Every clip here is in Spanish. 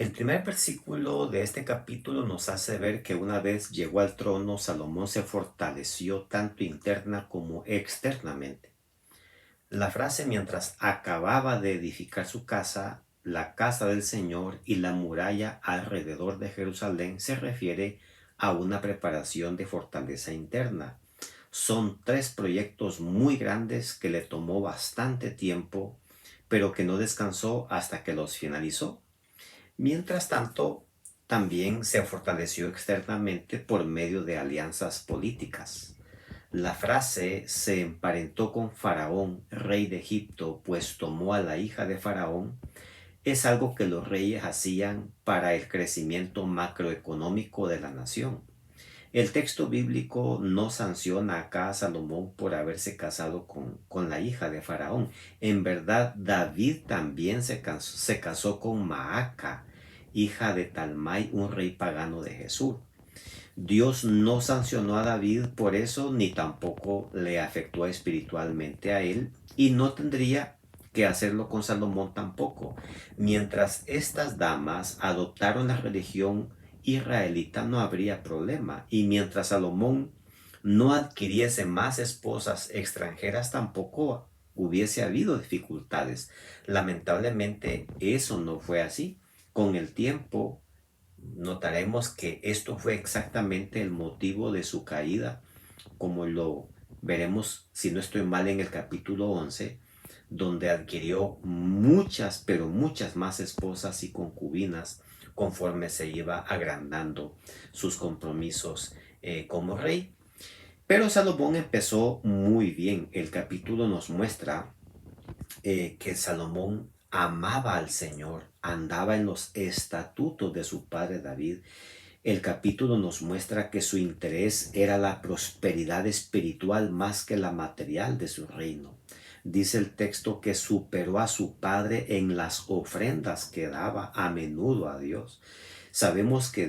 El primer versículo de este capítulo nos hace ver que una vez llegó al trono, Salomón se fortaleció tanto interna como externamente. La frase mientras acababa de edificar su casa, la casa del Señor y la muralla alrededor de Jerusalén se refiere a una preparación de fortaleza interna. Son tres proyectos muy grandes que le tomó bastante tiempo, pero que no descansó hasta que los finalizó. Mientras tanto, también se fortaleció externamente por medio de alianzas políticas. La frase se emparentó con Faraón, rey de Egipto, pues tomó a la hija de Faraón, es algo que los reyes hacían para el crecimiento macroeconómico de la nación. El texto bíblico no sanciona acá a Salomón por haberse casado con la hija de Faraón. En verdad, David también se casó con Maaca, hija de Talmai, un rey pagano de Jesús. Dios no sancionó a David por eso, ni tampoco le afectó espiritualmente a él, y no tendría que hacerlo con Salomón tampoco. Mientras estas damas adoptaron la religión israelita, no habría problema, y mientras Salomón no adquiriese más esposas extranjeras, tampoco hubiese habido dificultades. Lamentablemente, eso no fue así. Con el tiempo, notaremos que esto fue exactamente el motivo de su caída, como lo veremos, si no estoy mal, en el capítulo 11, donde adquirió muchas, pero muchas más esposas y concubinas conforme se iba agrandando sus compromisos como rey. Pero Salomón empezó muy bien. El capítulo nos muestra que Salomón amaba al Señor, andaba en los estatutos de su padre David. El capítulo nos muestra que su interés era la prosperidad espiritual más que la material de su reino. Dice el texto que superó a su padre en las ofrendas que daba a menudo a Dios. Sabemos que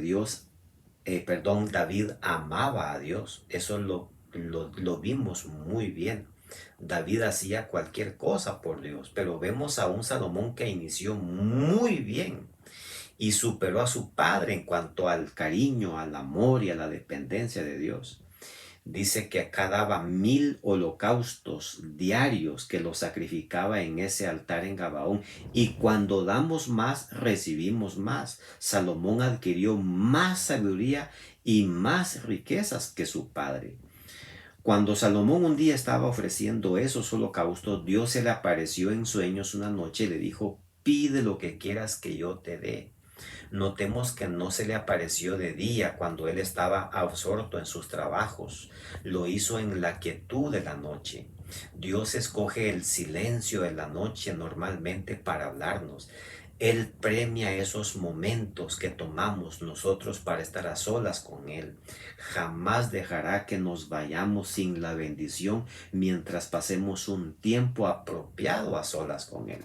David amaba a Dios. Eso lo vimos muy bien. David hacía cualquier cosa por Dios, pero vemos a un Salomón que inició muy bien y superó a su padre en cuanto al cariño, al amor y a la dependencia de Dios. Dice que acá daba 1000 holocaustos diarios que los sacrificaba en ese altar en Gabaón. Y cuando damos más, recibimos más. Salomón adquirió más sabiduría y más riquezas que su padre. Cuando Salomón un día estaba ofreciendo esos holocaustos, Dios se le apareció en sueños una noche y le dijo: pide lo que quieras que yo te dé. Notemos que no se le apareció de día cuando él estaba absorto en sus trabajos. Lo hizo en la quietud de la noche. Dios escoge el silencio de la noche normalmente para hablarnos. Él premia esos momentos que tomamos nosotros para estar a solas con Él. Jamás dejará que nos vayamos sin la bendición mientras pasemos un tiempo apropiado a solas con Él.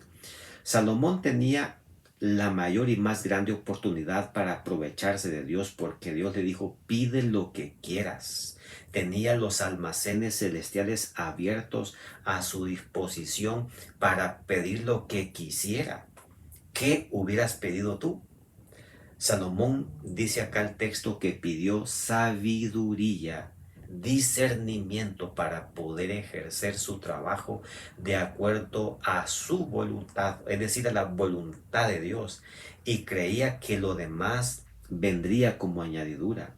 Salomón tenía la mayor y más grande oportunidad para aprovecharse de Dios, porque Dios le dijo: pide lo que quieras. Tenía los almacenes celestiales abiertos a su disposición para pedir lo que quisiera. ¿Qué hubieras pedido tú? Salomón dice acá el texto que pidió sabiduría, discernimiento para poder ejercer su trabajo de acuerdo a su voluntad, es decir, a la voluntad de Dios, y creía que lo demás vendría como añadidura.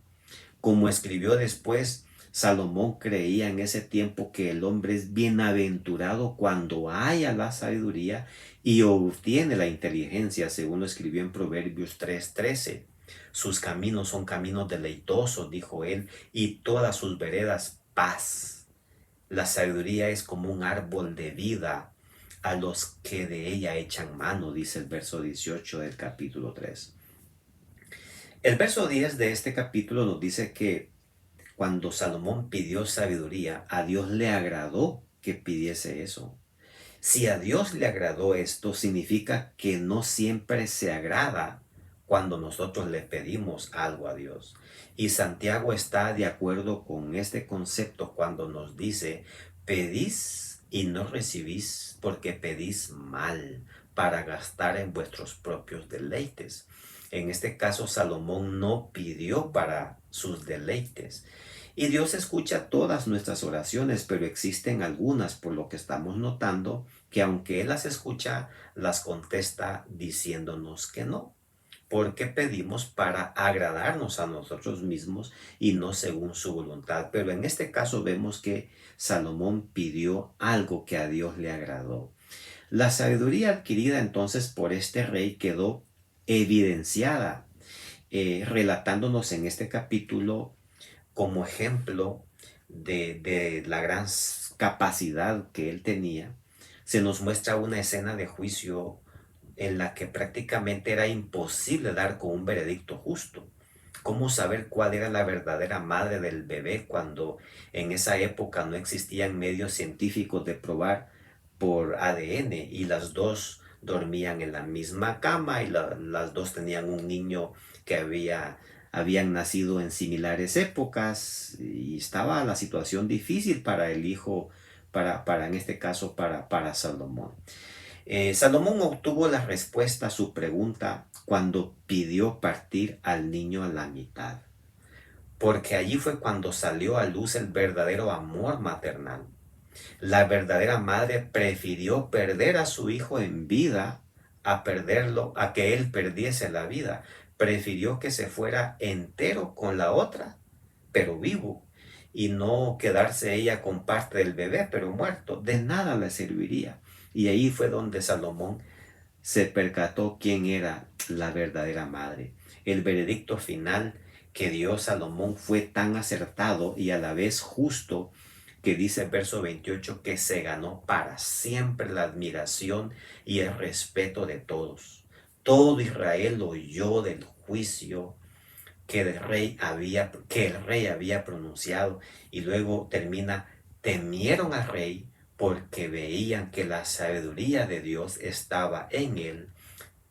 Como escribió después, Salomón creía en ese tiempo que el hombre es bienaventurado cuando haya la sabiduría y obtiene la inteligencia, según lo escribió en Proverbios 3:13. Sus caminos son caminos deleitosos, dijo él, y todas sus veredas paz. La sabiduría es como un árbol de vida a los que de ella echan mano, dice el verso 18 del capítulo 3. El verso 10 de este capítulo nos dice que cuando Salomón pidió sabiduría, a Dios le agradó que pidiese eso. Si a Dios le agradó esto, significa que no siempre se agrada cuando nosotros le pedimos algo a Dios. Y Santiago está de acuerdo con este concepto cuando nos dice: pedís y no recibís porque pedís mal, para gastar en vuestros propios deleites. En este caso, Salomón no pidió para sus deleites. Y Dios escucha todas nuestras oraciones, pero existen algunas, por lo que estamos notando, que aunque Él las escucha, las contesta diciéndonos que no, porque pedimos para agradarnos a nosotros mismos y no según su voluntad. Pero en este caso vemos que Salomón pidió algo que a Dios le agradó. La sabiduría adquirida entonces por este rey quedó evidenciada, relatándonos en este capítulo como ejemplo de la gran capacidad que él tenía. Se nos muestra una escena de juicio en la que prácticamente era imposible dar con un veredicto justo. ¿Cómo saber cuál era la verdadera madre del bebé cuando en esa época no existían medios científicos de probar por ADN y las dos dormían en la misma cama y las dos tenían un niño que habían nacido en similares épocas y estaba la situación difícil para el hijo, para en este caso, para Salomón. Salomón obtuvo la respuesta a su pregunta cuando pidió partir al niño a la mitad, porque allí fue cuando salió a luz el verdadero amor maternal. La verdadera madre prefirió perder a su hijo en vida a perderlo, a que él perdiese la vida. Prefirió que se fuera entero con la otra, pero vivo, y no quedarse ella con parte del bebé, pero muerto. De nada le serviría. Y ahí fue donde Salomón se percató quién era la verdadera madre. El veredicto final que dio Salomón fue tan acertado y a la vez justo que dice el verso 28 que se ganó para siempre la admiración y el respeto de todos. Todo Israel oyó del juicio que el rey había pronunciado, y luego termina: temieron al rey porque veían que la sabiduría de Dios estaba en él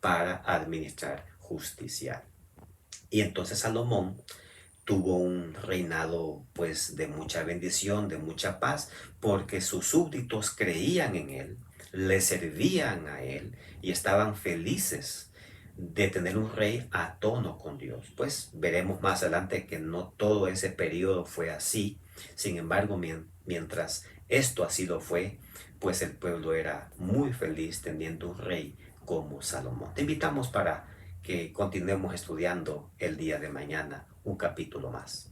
para administrar justicia. Y entonces Salomón tuvo un reinado pues de mucha bendición, de mucha paz, porque sus súbditos creían en él, le servían a él y estaban felices de tener un rey a tono con Dios. Pues veremos más adelante que no todo ese periodo fue así. Sin embargo, mientras esto así lo fue, pues el pueblo era muy feliz teniendo un rey como Salomón. Te invitamos para que continuemos estudiando el día de mañana un capítulo más.